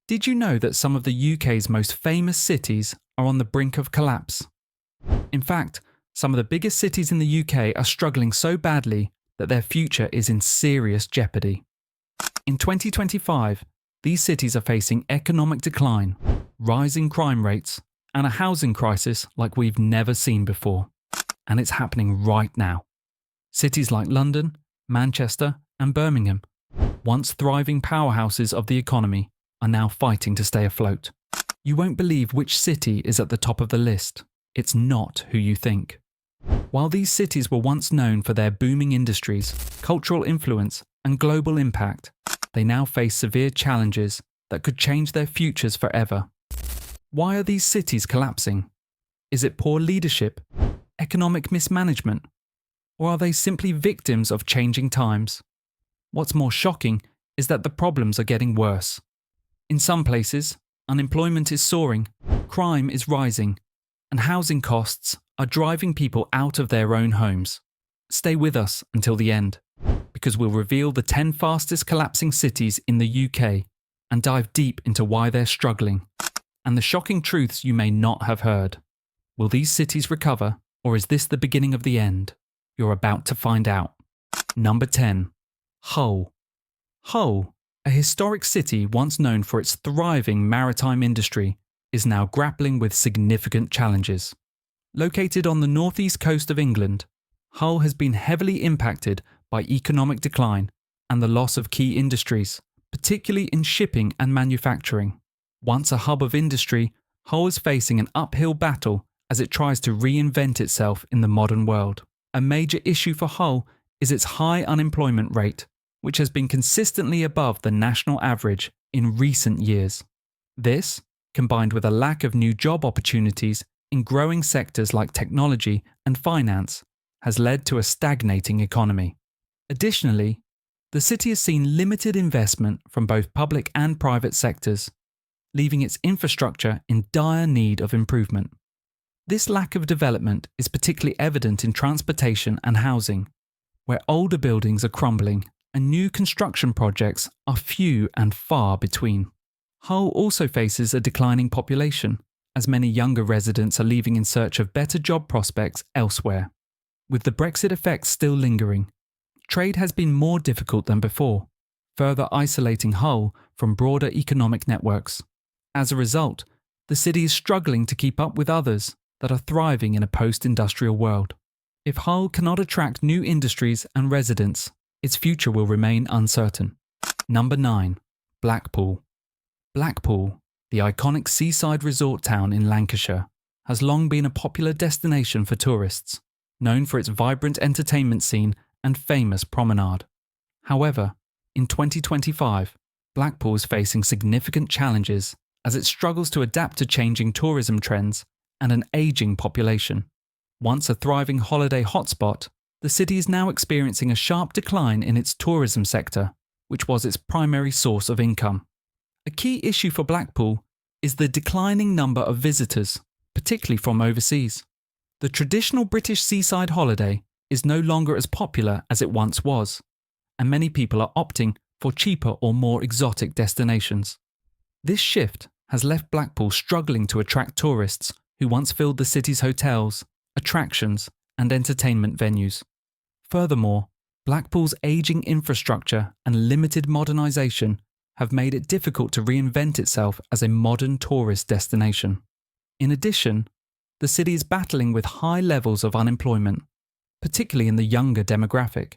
Did you know that some of the UK's most famous cities are on the brink of collapse? In fact, some of the biggest cities in the UK are struggling so badly that their future is in serious jeopardy. In 2025, these cities are facing economic decline, rising crime rates, and a housing crisis like we've never seen before. And it's happening right now. Cities like London, Manchester, and Birmingham, once thriving powerhouses of the economy, are now fighting to stay afloat. You won't believe which city is at the top of the list. It's not who you think. While these cities were once known for their booming industries, cultural influence, and global impact, they now face severe challenges that could change their futures forever. Why are these cities collapsing? Is it poor leadership, economic mismanagement, or are they simply victims of changing times? What's more shocking is that the problems are getting worse. In some places, unemployment is soaring, crime is rising, and housing costs are driving people out of their own homes. Stay with us until the end, because we'll reveal the 10 fastest collapsing cities in the UK and dive deep into why they're struggling, and the shocking truths you may not have heard. Will these cities recover, or is this the beginning of the end? You're about to find out. Number 10. Hull. Hull, a historic city once known for its thriving maritime industry, is now grappling with significant challenges. Located on the northeast coast of England, Hull has been heavily impacted by economic decline and the loss of key industries, particularly in shipping and manufacturing. Once a hub of industry, Hull is facing an uphill battle as it tries to reinvent itself in the modern world. A major issue for Hull is its high unemployment rate, which has been consistently above the national average in recent years. This, combined with a lack of new job opportunities in growing sectors like technology and finance, has led to a stagnating economy. Additionally, the city has seen limited investment from both public and private sectors, leaving its infrastructure in dire need of improvement. This lack of development is particularly evident in transportation and housing, where older buildings are crumbling and new construction projects are few and far between. Hull also faces a declining population, as many younger residents are leaving in search of better job prospects elsewhere. With the Brexit effects still lingering, trade has been more difficult than before, further isolating Hull from broader economic networks. As a result, the city is struggling to keep up with others that are thriving in a post-industrial world. If Hull cannot attract new industries and residents, its future will remain uncertain. Number 9. Blackpool. Blackpool, the iconic seaside resort town in Lancashire, has long been a popular destination for tourists, known for its vibrant entertainment scene and famous promenade. However, in 2025, Blackpool is facing significant challenges as it struggles to adapt to changing tourism trends and an ageing population. Once a thriving holiday hotspot, the city is now experiencing a sharp decline in its tourism sector, which was its primary source of income. A key issue for Blackpool is the declining number of visitors, particularly from overseas. The traditional British seaside holiday is no longer as popular as it once was, and many people are opting for cheaper or more exotic destinations. This shift has left Blackpool struggling to attract tourists who once filled the city's hotels, attractions, and entertainment venues. Furthermore, Blackpool's ageing infrastructure and limited modernisation have made it difficult to reinvent itself as a modern tourist destination. In addition, the city is battling with high levels of unemployment, particularly in the younger demographic.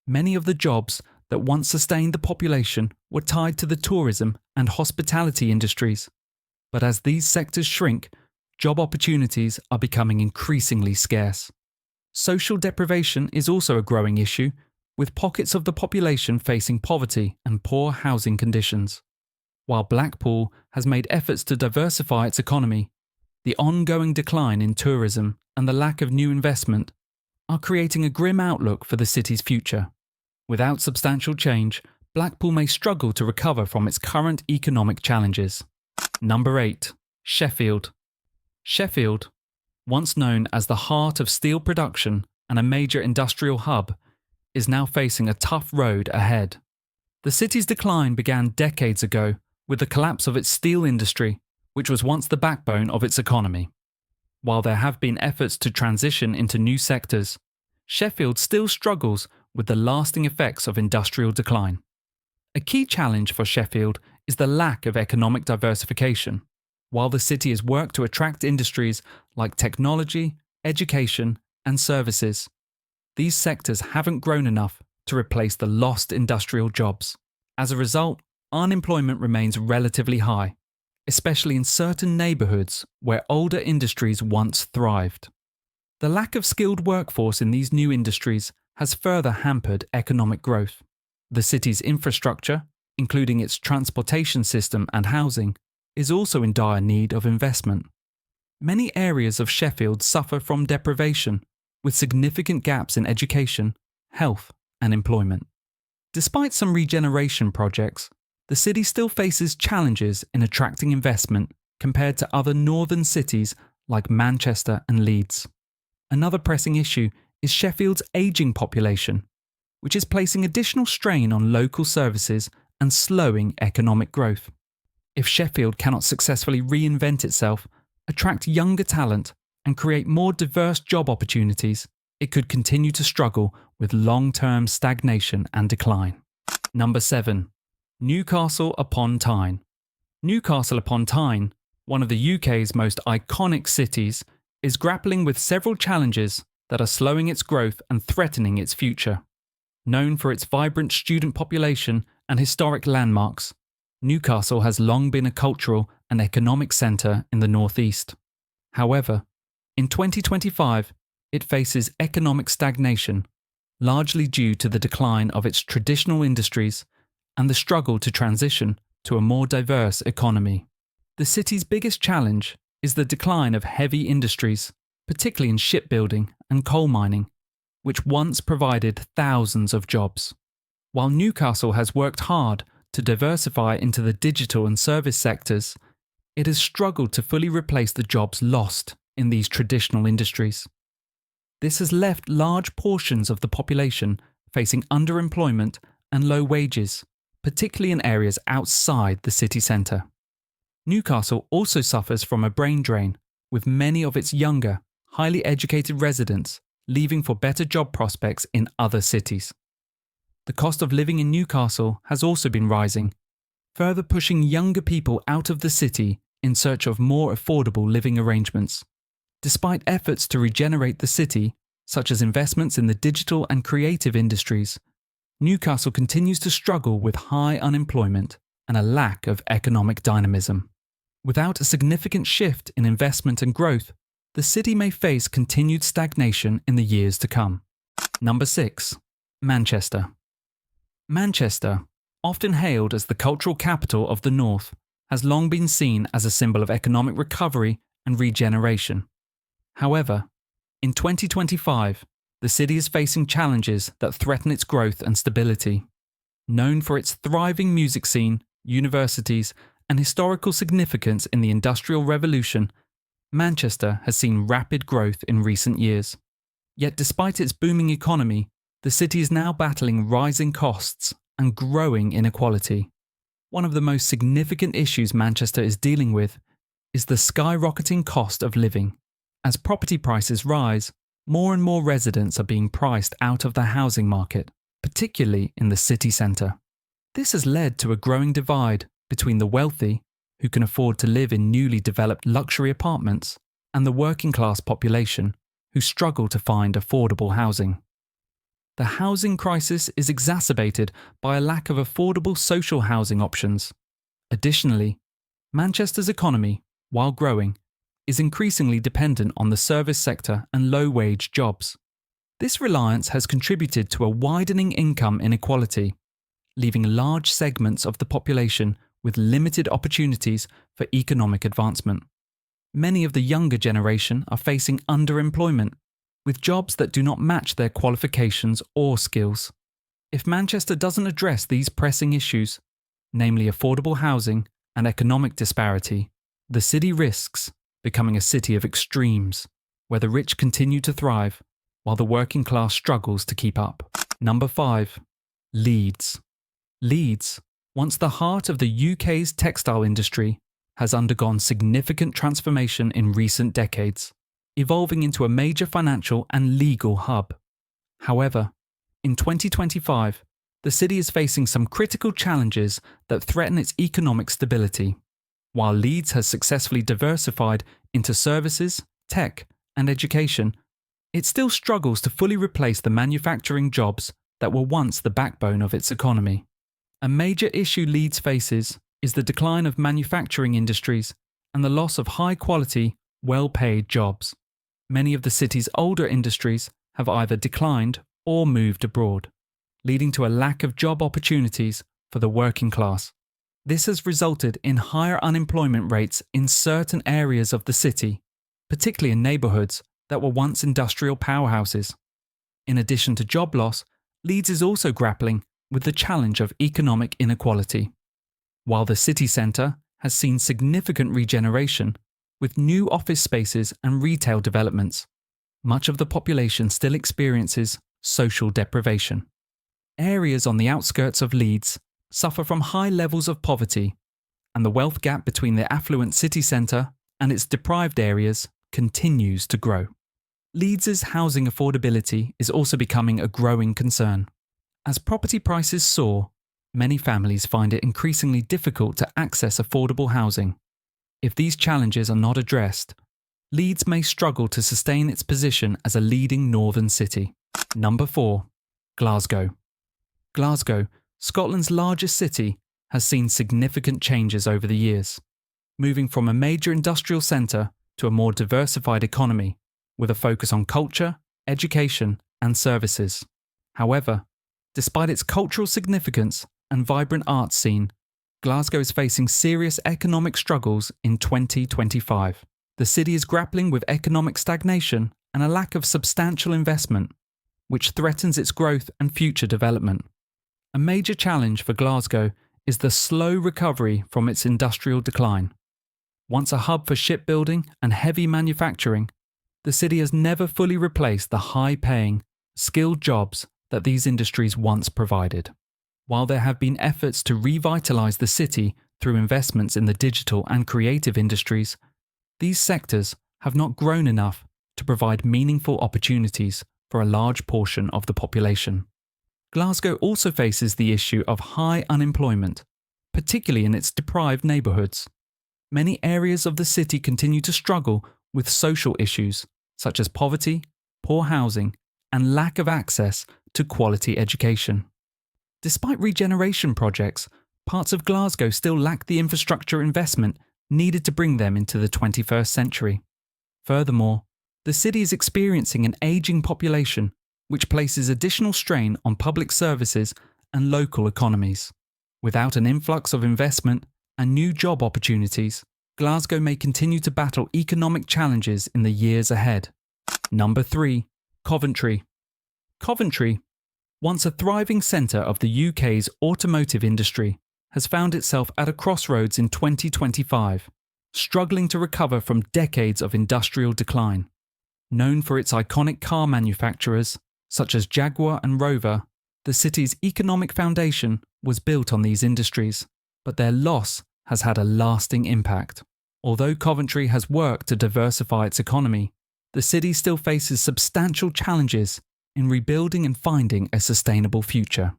Many of the jobs that once sustained the population were tied to the tourism and hospitality industries, but as these sectors shrink, job opportunities are becoming increasingly scarce. Social deprivation is also a growing issue, with pockets of the population facing poverty and poor housing conditions. While Blackpool has made efforts to diversify its economy, the ongoing decline in tourism and the lack of new investment are creating a grim outlook for the city's future. Without substantial change, Blackpool may struggle to recover from its current economic challenges. Number 8. Sheffield. Sheffield, once known as the heart of steel production and a major industrial hub, is now facing a tough road ahead. The city's decline began decades ago with the collapse of its steel industry, which was once the backbone of its economy. While there have been efforts to transition into new sectors, Sheffield still struggles with the lasting effects of industrial decline. A key challenge for Sheffield is the lack of economic diversification. While the city has worked to attract industries like technology, education, and services, these sectors haven't grown enough to replace the lost industrial jobs. As a result, unemployment remains relatively high, especially in certain neighbourhoods where older industries once thrived. The lack of skilled workforce in these new industries has further hampered economic growth. The city's infrastructure, including its transportation system and housing, is also in dire need of investment. Many areas of Sheffield suffer from deprivation, with significant gaps in education, health, and employment. Despite some regeneration projects, the city still faces challenges in attracting investment compared to other northern cities like Manchester and Leeds. Another pressing issue is Sheffield's ageing population, which is placing additional strain on local services and slowing economic growth. If Sheffield cannot successfully reinvent itself, attract younger talent, and create more diverse job opportunities, it could continue to struggle with long-term stagnation and decline. Number 7. Newcastle upon Tyne. Newcastle upon Tyne, one of the UK's most iconic cities, is grappling with several challenges that are slowing its growth and threatening its future. Known for its vibrant student population and historic landmarks, Newcastle has long been a cultural and economic centre in the northeast. However, in 2025, it faces economic stagnation, largely due to the decline of its traditional industries and the struggle to transition to a more diverse economy. The city's biggest challenge is the decline of heavy industries, particularly in shipbuilding and coal mining, which once provided thousands of jobs. While Newcastle has worked hard to diversify into the digital and service sectors, it has struggled to fully replace the jobs lost in these traditional industries. This has left large portions of the population facing underemployment and low wages, particularly in areas outside the city centre. Newcastle also suffers from a brain drain, with many of its younger, highly educated residents leaving for better job prospects in other cities. The cost of living in Newcastle has also been rising, further pushing younger people out of the city in search of more affordable living arrangements. Despite efforts to regenerate the city, such as investments in the digital and creative industries, Newcastle continues to struggle with high unemployment and a lack of economic dynamism. Without a significant shift in investment and growth, the city may face continued stagnation in the years to come. Number 6. Manchester. Manchester, often hailed as the cultural capital of the North, has long been seen as a symbol of economic recovery and regeneration. However, in 2025, the city is facing challenges that threaten its growth and stability. Known for its thriving music scene, universities, and historical significance in the Industrial Revolution, Manchester has seen rapid growth in recent years. Yet despite its booming economy, the city is now battling rising costs and growing inequality. One of the most significant issues Manchester is dealing with is the skyrocketing cost of living. As property prices rise, more and more residents are being priced out of the housing market, particularly in the city centre. This has led to a growing divide between the wealthy, who can afford to live in newly developed luxury apartments, and the working class population, who struggle to find affordable housing. The housing crisis is exacerbated by a lack of affordable social housing options. Additionally, Manchester's economy, while growing, is increasingly dependent on the service sector and low-wage jobs. This reliance has contributed to a widening income inequality, leaving large segments of the population with limited opportunities for economic advancement. Many of the younger generation are facing underemployment, with jobs that do not match their qualifications or skills. If Manchester doesn't address these pressing issues, namely affordable housing and economic disparity, the city risks becoming a city of extremes, where the rich continue to thrive, while the working class struggles to keep up. Number 5. Leeds. Leeds, Once the heart of the UK's textile industry, has undergone significant transformation in recent decades, evolving into a major financial and legal hub. However, in 2025, the city is facing some critical challenges that threaten its economic stability. While Leeds has successfully diversified into services, tech, and education, it still struggles to fully replace the manufacturing jobs that were once the backbone of its economy. A major issue Leeds faces is the decline of manufacturing industries and the loss of high-quality, well-paid jobs. Many of the city's older industries have either declined or moved abroad, leading to a lack of job opportunities for the working class. This has resulted in higher unemployment rates in certain areas of the city, particularly in neighbourhoods that were once industrial powerhouses. In addition to job loss, Leeds is also grappling with the challenge of economic inequality. While the city centre has seen significant regeneration, with new office spaces and retail developments, much of the population still experiences social deprivation. Areas on the outskirts of Leeds suffer from high levels of poverty, and the wealth gap between the affluent city centre and its deprived areas continues to grow. Leeds's housing affordability is also becoming a growing concern. As property prices soar, many families find it increasingly difficult to access affordable housing. If these challenges are not addressed, Leeds may struggle to sustain its position as a leading northern city. Number 4. Glasgow. Glasgow, Scotland's largest city, has seen significant changes over the years, moving from a major industrial centre to a more diversified economy, with a focus on culture, education, and services. However, despite its cultural significance and vibrant arts scene, Glasgow is facing serious economic struggles in 2025. The city is grappling with economic stagnation and a lack of substantial investment, which threatens its growth and future development. A major challenge for Glasgow is the slow recovery from its industrial decline. Once a hub for shipbuilding and heavy manufacturing, the city has never fully replaced the high-paying, skilled jobs that these industries once provided. While there have been efforts to revitalise the city through investments in the digital and creative industries, these sectors have not grown enough to provide meaningful opportunities for a large portion of the population. Glasgow also faces the issue of high unemployment, particularly in its deprived neighbourhoods. Many areas of the city continue to struggle with social issues such as poverty, poor housing, and lack of access to quality education. Despite regeneration projects, parts of Glasgow still lack the infrastructure investment needed to bring them into the 21st century. Furthermore, the city is experiencing an ageing population, which places additional strain on public services and local economies. Without an influx of investment and new job opportunities, Glasgow may continue to battle economic challenges in the years ahead. Number 3. Coventry. Coventry, once a thriving centre of the UK's automotive industry, has found itself at a crossroads in 2025, struggling to recover from decades of industrial decline. Known for its iconic car manufacturers, such as Jaguar and Rover, the city's economic foundation was built on these industries, but their loss has had a lasting impact. Although Coventry has worked to diversify its economy, the city still faces substantial challenges in rebuilding and finding a sustainable future.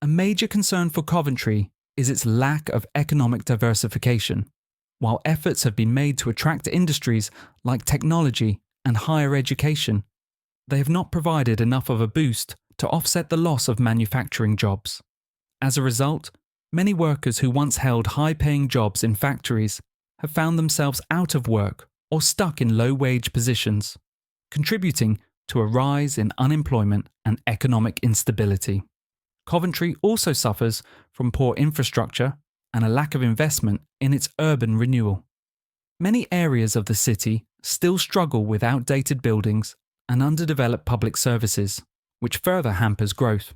A major concern for Coventry is its lack of economic diversification. While efforts have been made to attract industries like technology and higher education, they have not provided enough of a boost to offset the loss of manufacturing jobs. As a result, many workers who once held high-paying jobs in factories have found themselves out of work or stuck in low-wage positions, contributing to a rise in unemployment and economic instability. Coventry also suffers from poor infrastructure and a lack of investment in its urban renewal. Many areas of the city still struggle with outdated buildings and underdeveloped public services, which further hampers growth.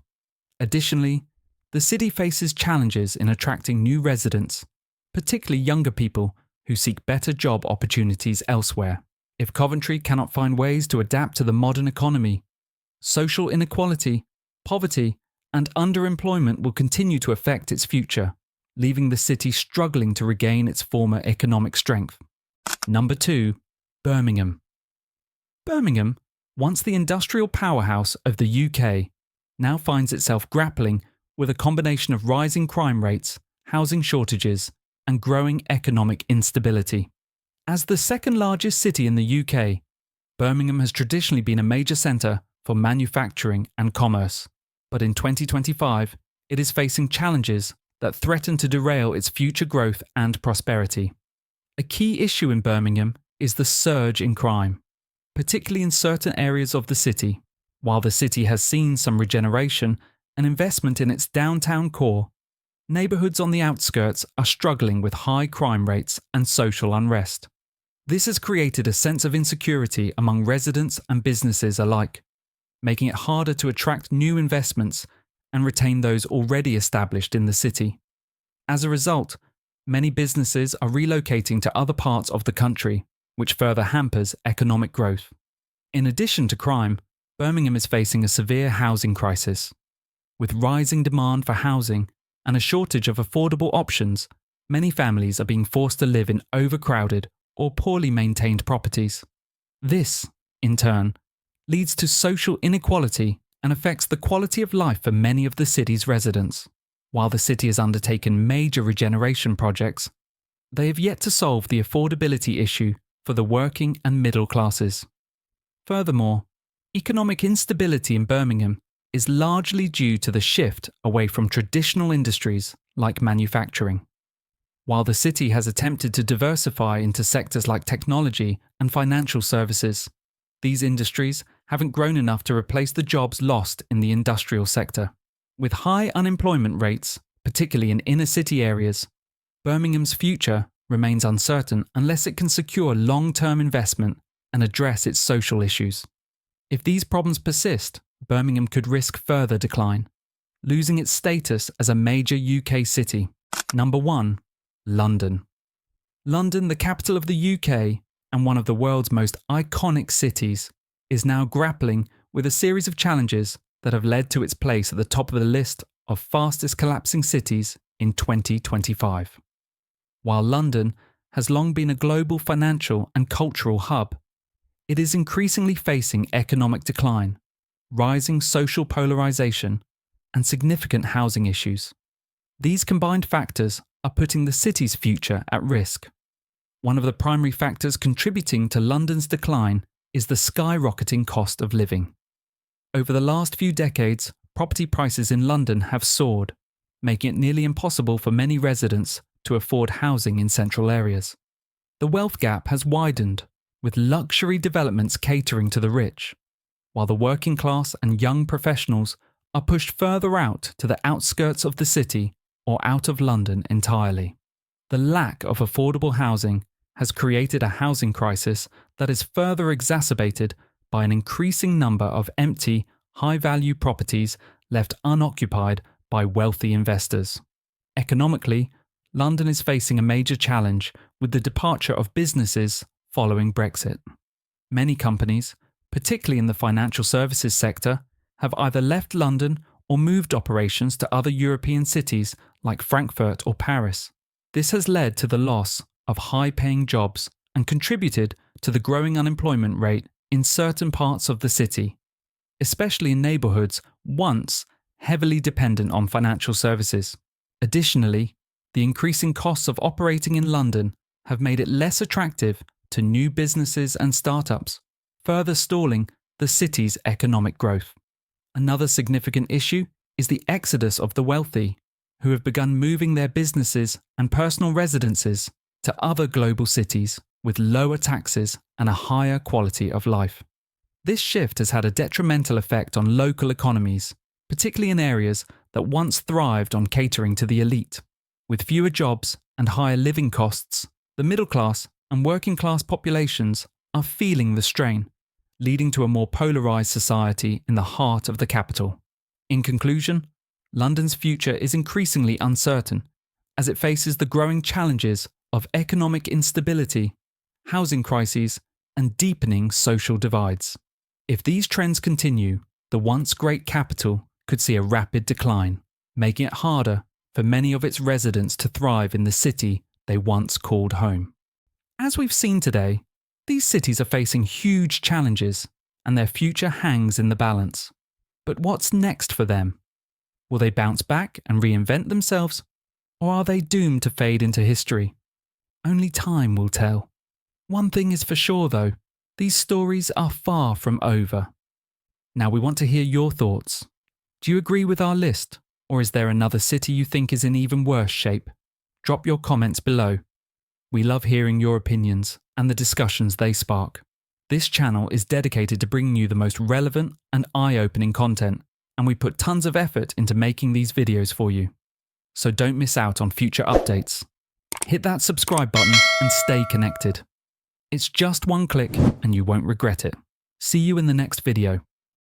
Additionally, the city faces challenges in attracting new residents, particularly younger people who seek better job opportunities elsewhere. If Coventry cannot find ways to adapt to the modern economy, social inequality, poverty, and underemployment will continue to affect its future. leaving the city struggling to regain its former economic strength. Number 2. Birmingham. Birmingham, once the industrial powerhouse of the UK, now finds itself grappling with a combination of rising crime rates, housing shortages, and growing economic instability. As the second largest city in the UK, Birmingham has traditionally been a major centre for manufacturing and commerce, but in 2025, it is facing challenges that threaten to derail its future growth and prosperity. A key issue in Birmingham is the surge in crime, particularly in certain areas of the city. While the city has seen some regeneration and investment in its downtown core, neighbourhoods on the outskirts are struggling with high crime rates and social unrest. This has created a sense of insecurity among residents and businesses alike, making it harder to attract new investments and retain those already established in the city. As a result, many businesses are relocating to other parts of the country, which further hampers economic growth. In addition to crime, Birmingham is facing a severe housing crisis. With rising demand for housing and a shortage of affordable options, many families are being forced to live in overcrowded or poorly maintained properties. This, in turn, leads to social inequality and affects the quality of life for many of the city's residents. While the city has undertaken major regeneration projects, they have yet to solve the affordability issue for the working and middle classes. Furthermore, economic instability in Birmingham is largely due to the shift away from traditional industries like manufacturing. While the city has attempted to diversify into sectors like technology and financial services, these industries haven't grown enough to replace the jobs lost in the industrial sector. With high unemployment rates, particularly in inner city areas, Birmingham's future remains uncertain unless it can secure long-term investment and address its social issues. If these problems persist, Birmingham could risk further decline, losing its status as a major UK city. Number 1. London. London, the capital of the UK and one of the world's most iconic cities, is now grappling with a series of challenges that have led to its place at the top of the list of fastest collapsing cities in 2025. While London has long been a global financial and cultural hub, it is increasingly facing economic decline, rising social polarisation, and significant housing issues. These combined factors are putting the city's future at risk. One of the primary factors contributing to London's decline is the skyrocketing cost of living. Over the last few decades, property prices in London have soared, making it nearly impossible for many residents to afford housing in central areas. The wealth gap has widened, with luxury developments catering to the rich, while the working class and young professionals are pushed further out to the outskirts of the city or out of London entirely. The lack of affordable housing has created a housing crisis that is further exacerbated by an increasing number of empty, high-value properties left unoccupied by wealthy investors. Economically, London is facing a major challenge with the departure of businesses following Brexit. Many companies, particularly in the financial services sector, have either left London or moved operations to other European cities like Frankfurt or Paris. This has led to the loss of high-paying jobs and contributed to the growing unemployment rate in certain parts of the city, especially in neighbourhoods once heavily dependent on financial services. Additionally, the increasing costs of operating in London have made it less attractive to new businesses and startups, further stalling the city's economic growth. Another significant issue is the exodus of the wealthy, who have begun moving their businesses and personal residences to other global cities with lower taxes and a higher quality of life. This shift has had a detrimental effect on local economies, particularly in areas that once thrived on catering to the elite. With fewer jobs and higher living costs, the middle class and working class populations are feeling the strain, leading to a more polarised society in the heart of the capital. In conclusion, London's future is increasingly uncertain as it faces the growing challenges of economic instability, housing crises, and deepening social divides. If these trends continue, the once great capital could see a rapid decline, making it harder for many of its residents to thrive in the city they once called home. As we've seen today, these cities are facing huge challenges and their future hangs in the balance. But what's next for them? Will they bounce back and reinvent themselves? Or are they doomed to fade into history? Only time will tell. One thing is for sure though, these stories are far from over. Now we want to hear your thoughts. Do you agree with our list? Or is there another city you think is in even worse shape? Drop your comments below. We love hearing your opinions and the discussions they spark. This channel is dedicated to bringing you the most relevant and eye-opening content, and we put tons of effort into making these videos for you. So don't miss out on future updates. Hit that subscribe button and stay connected. It's just one click and you won't regret it. See you in the next video.